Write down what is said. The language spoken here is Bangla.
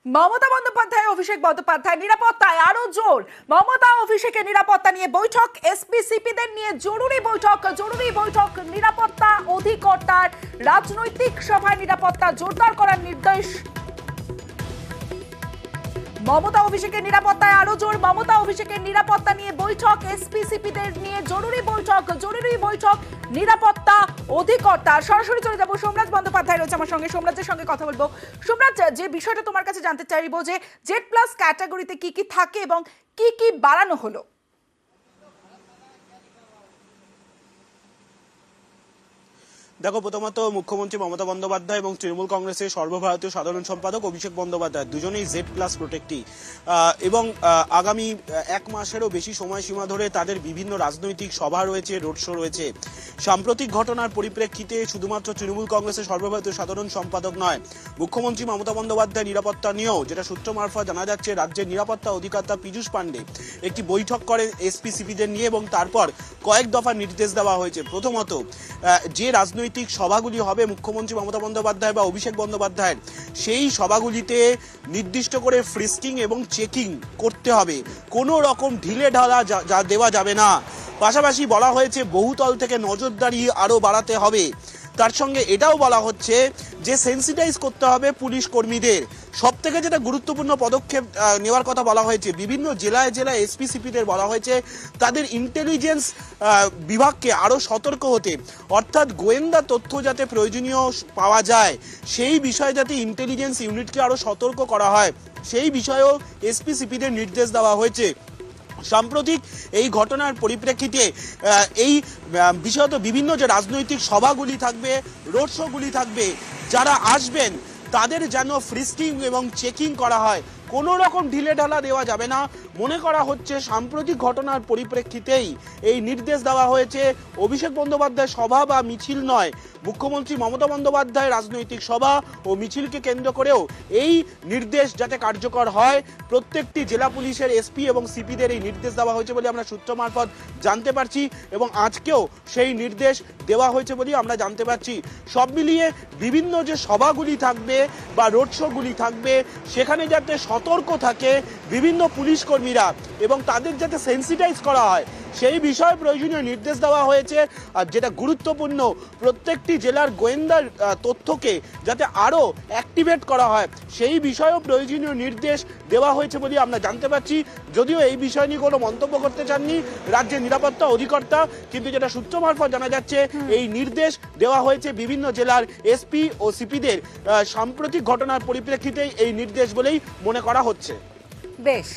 মমতা বন্দ্যোপাধ্যায় অভিষেক বন্দ্যোপাধ্যায় নিরাপত্তায় আরো জোর। মমতা অভিষেকের নিরাপত্তা নিয়ে বৈঠক, এসপি সিপিদের নিয়ে জরুরি বৈঠক নিরাপত্তা অধিকর্তার রাজনৈতিক সভায় নিরাপত্তা জোরদার করার নির্দেশ। মমতা অভিষেকের নিরাপত্তায় আরো জোর। মমতা অভিষেকের নিরাপত্তা নিয়ে বৈঠক, এসপি সিপিদের নিয়ে জরুরি বৈঠক নিরাপত্তা অধিকর্তা। সরাসরি চলে যাবো, সোমরাজ বন্দ্যোপাধ্যায় রয়েছে আমার সঙ্গে, সোমরাজের সঙ্গে কথা বলবো। সোমরাজ, যে বিষয়টা তোমার কাছে জানতে চাইবো যে জেড প্লাস ক্যাটাগরিতে কি কি থাকে এবং কি কি বাড়ানো হলো? দেখো, প্রথমত মুখ্যমন্ত্রী মমতা বন্দ্যোপাধ্যায় এবং তৃণমূল কংগ্রেসের সর্বভারতীয় সাধারণ সম্পাদক অভিষেক বন্দ্যোপাধ্যায় দুজনেই জেড প্লাস প্রোটেক্টি এবং আগামী এক মাসেরও বেশি সময়সীমা ধরে তাদের বিভিন্ন রাজনৈতিক সভা রয়েছে, রোড শো রয়েছে। সাম্প্রতিক ঘটনার পরিপ্রেক্ষিতে শুধুমাত্র তৃণমূল কংগ্রেসের সর্বভারতীয় সাধারণ সম্পাদক নয়, মুখ্যমন্ত্রী মমতা বন্দ্যোপাধ্যায় নিরাপত্তা নিয়েও, যেটা সূত্র মারফত জানা যাচ্ছে, রাজ্যের নিরাপত্তা অধিকর্তা পীযূষ পাণ্ডে একটি বৈঠক করেন এসপি সিপিদের নিয়ে এবং তারপর কয়েক দফা নির্দেশ দেওয়া হয়েছে। প্রথমত, যে রাজনৈতিক সভাগুলি হবে মুখ্যমন্ত্রী মমতা বন্দ্যোপাধ্যায় বা অভিষেক বন্দ্যোপাধ্যায়ের, সেই সভাগুলিতে নির্দিষ্ট করে ফ্রিস্কিং এবং চেকিং করতে হবে, কোনো রকম ঢিলে ঢালা দেওয়া যাবে না। পাশাপাশি বলা হয়েছে বহুতল থেকে নজরদারি আরও বাড়াতে হবে। তার সঙ্গে এটাও বলা হচ্ছে যে সেন্সিটাইজ করতে হবে পুলিশ কর্মীদের। সব থেকে যেটা গুরুত্বপূর্ণ পদক্ষেপ নেওয়ার কথা বলা হয়েছে, বিভিন্ন জেলায় এসপি সিপিদের বলা হয়েছে তাদের ইন্টেলিজেন্স বিভাগকে আরও সতর্ক হতে, অর্থাৎ গোয়েন্দা তথ্য যাতে প্রয়োজনীয় পাওয়া যায় সেই বিষয়ে যাতে ইন্টেলিজেন্স ইউনিটকে আরও সতর্ক করা হয়, সেই বিষয়েও এসপি সিপিদের নির্দেশ দেওয়া হয়েছে। সাম্প্রতিক এই ঘটনার পরিপ্রেক্ষিতে এই বিষয়ত বিভিন্ন যে রাজনৈতিক সভাগুলি থাকবে, রোড শোগুলি থাকবে, যারা আসবেন তাদের যেন ফ্রিস্কিং এবং চেকিং করা হয়, কোনো রকম ঢিলে ঢালা দেওয়া যাবে না। মনে করা হচ্ছে সাম্প্রতিক ঘটনার পরিপ্রেক্ষিতেই এই নির্দেশ দেওয়া হয়েছে। অভিষেক বন্দ্যোপাধ্যায় সভা বা মিছিল নয়, মুখ্যমন্ত্রী মমতা বন্দ্যোপাধ্যায় রাজনৈতিক সভা ও মিছিলকে কেন্দ্র করেও এই নির্দেশ যাতে কার্যকর হয়, প্রত্যেকটি জেলা পুলিশের এসপি এবং সিপিদের এই নির্দেশ দেওয়া হয়েছে বলে আমরা সূত্র মারফত জানতে পারছি এবং আজকেও সেই নির্দেশ দেওয়া হয়েছে বলে আমরা জানতে পারছি। সব মিলিয়ে বিভিন্ন যে সভাগুলি থাকবে বা রোড শোগুলি থাকবে, সেখানে যাতে সতর্ক থাকে বিভিন্ন পুলিশ কর্মীরা এবং তাদের যাতে সেন্সিটাইজ করা হয় সেই বিষয়ে প্রয়োজনীয় নির্দেশ দেওয়া হয়েছে। আর যেটা গুরুত্বপূর্ণ, প্রত্যেকটি জেলার গোয়েন্দার তথ্যকে যাতে আরও অ্যাক্টিভেট করা হয় সেই বিষয়েও প্রয়োজনীয় নির্দেশ দেওয়া হয়েছে বলে আমরা জানতে পারছি। যদিও এই বিষয় নিয়ে কোনো মন্তব্য করতে চাননি রাজ্যের নিরাপত্তা অধিকর্তা, কিন্তু যেটা সূত্র মারফত জানা যাচ্ছে এই নির্দেশ দেওয়া হয়েছে বিভিন্ন জেলার এসপি ও সিপিদের সাম্প্রতিক ঘটনার পরিপ্রেক্ষিতেই এই নির্দেশ বলেই মনে করা হচ্ছে। বেশ।